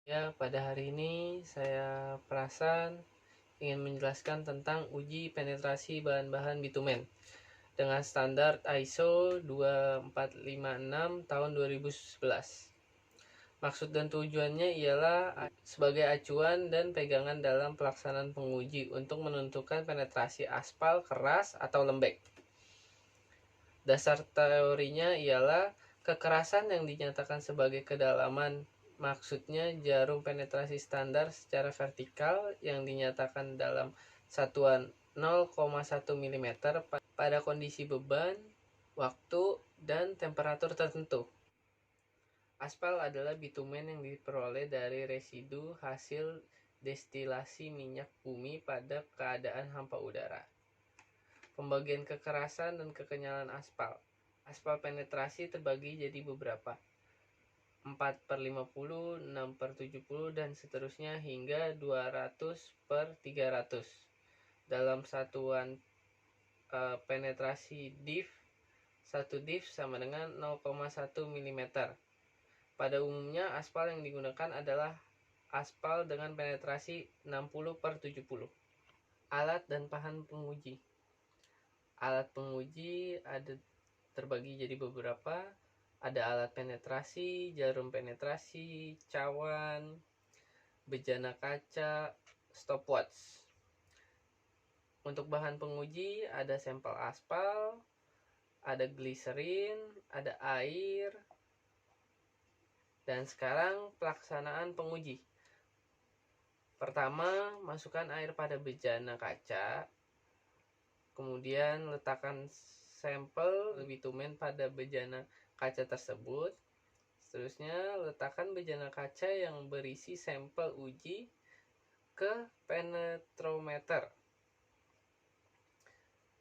Ya, pada hari ini saya Prasan ingin menjelaskan tentang uji penetrasi bahan-bahan bitumen dengan standar ISO 2456 tahun 2011. Maksud dan tujuannya ialah sebagai acuan dan pegangan dalam pelaksanaan penguji untuk menentukan penetrasi aspal keras atau lembek. Dasar teorinya ialah kekerasan yang dinyatakan sebagai kedalaman, maksudnya jarum penetrasi standar secara vertikal yang dinyatakan dalam satuan 0,1 mm pada kondisi beban, waktu, dan temperatur tertentu. Aspal adalah bitumen yang diperoleh dari residu hasil destilasi minyak bumi pada keadaan hampa udara. Pembagian kekerasan dan kekenyalan aspal. Aspal penetrasi terbagi jadi beberapa, 4/50, 6/70, dan seterusnya hingga 200/300. Dalam satuan penetrasi div, 1 div sama dengan 0,1 mm. Pada umumnya aspal yang digunakan adalah aspal dengan penetrasi 60/70. Alat dan bahan penguji. Alat penguji ada terbagi jadi beberapa. Ada alat penetrasi, jarum penetrasi, cawan, bejana kaca, stopwatch. Untuk bahan penguji ada sampel aspal, ada gliserin, ada air. Dan sekarang pelaksanaan penguji. Pertama, masukkan air pada bejana kaca. Kemudian letakkan sampel bitumen pada bejana kaca tersebut. Seterusnya, letakkan bejana kaca yang berisi sampel uji ke penetrometer.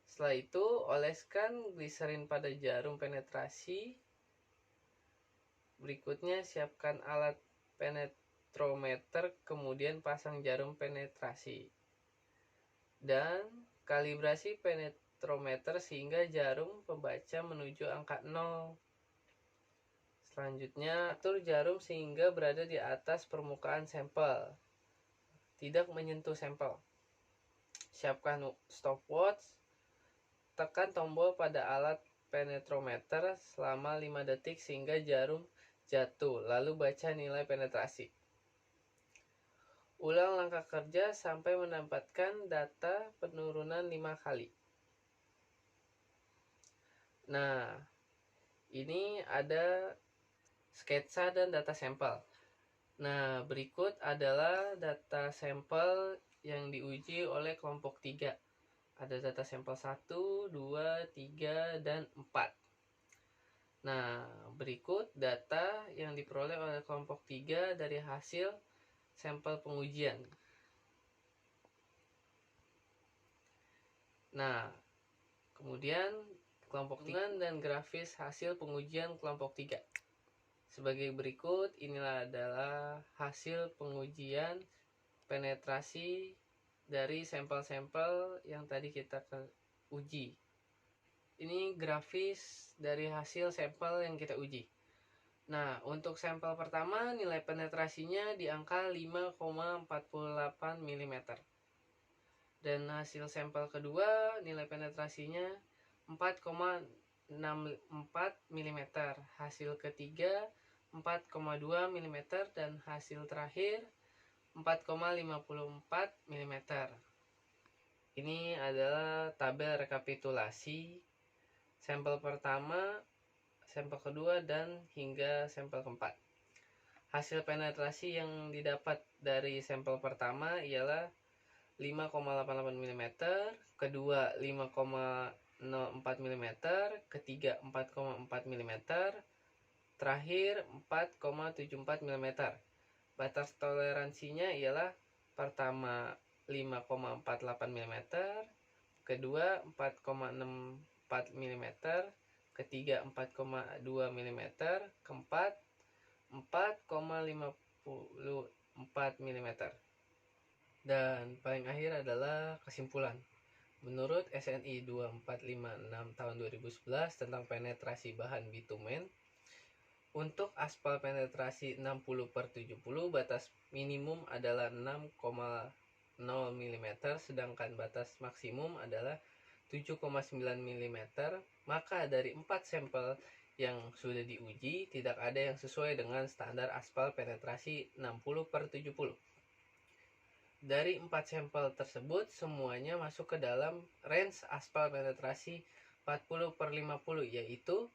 Setelah itu, oleskan gliserin pada jarum penetrasi. Berikutnya, siapkan alat penetrometer, kemudian pasang jarum penetrasi. Dan kalibrasi penetrometer sehingga jarum pembaca menuju angka 0. Selanjutnya, atur jarum sehingga berada di atas permukaan sampel, tidak menyentuh sampel. Siapkan stopwatch. Tekan tombol pada alat penetrometer selama 5 detik sehingga jarum jatuh, lalu baca nilai penetrasi. Ulang langkah kerja sampai mendapatkan data penurunan 5 kali. Nah, ini ada sketsa dan data sampel. Nah, berikut adalah data sampel yang diuji oleh kelompok 3. Ada data sampel 1, 2, 3, dan 4. Nah, berikut data yang diperoleh oleh kelompok 3 dari hasil sampel pengujian. Nah, kemudian kelompok 3 dan grafis hasil pengujian kelompok 3. Sebagai berikut, inilah adalah hasil pengujian penetrasi dari sampel-sampel yang tadi kita uji. Ini grafis dari hasil sampel yang kita uji. Nah, untuk sampel pertama nilai penetrasinya di angka 5,48 mm. Dan hasil sampel kedua nilai penetrasinya 4,64 mm. Hasil ketiga 4,2 mm dan hasil terakhir 4,54 mm. Ini adalah tabel rekapitulasi sampel pertama, sampel kedua, dan hingga sampel keempat. Hasil penetrasi yang didapat dari sampel pertama ialah 5,88 mm, kedua 5,04 mm, ketiga 4,4 mm, terakhir 4,74 mm. Batas toleransinya ialah pertama 5,48 mm, kedua 4,64 mm, ketiga 4,2 mm, keempat 4,54 mm. Dan paling akhir adalah kesimpulan. Menurut SNI 2456 tahun 2011 tentang penetrasi bahan bitumen, Untuk aspal penetrasi 60/70, batas minimum adalah 6,0 mm, sedangkan batas maksimum adalah 7,9 mm. Maka dari 4 sampel yang sudah diuji, tidak ada yang sesuai dengan standar aspal penetrasi 60/70. Dari 4 sampel tersebut, semuanya masuk ke dalam range aspal penetrasi 40/50, yaitu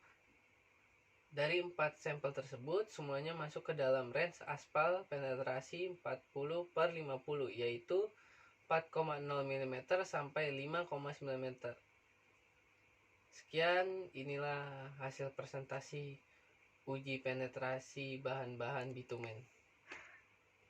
dari 4 sampel tersebut semuanya masuk ke dalam range aspal penetrasi 40/50, yaitu 4,0 mm sampai 5,9 mm. Sekian, inilah hasil presentasi uji penetrasi bahan-bahan bitumen.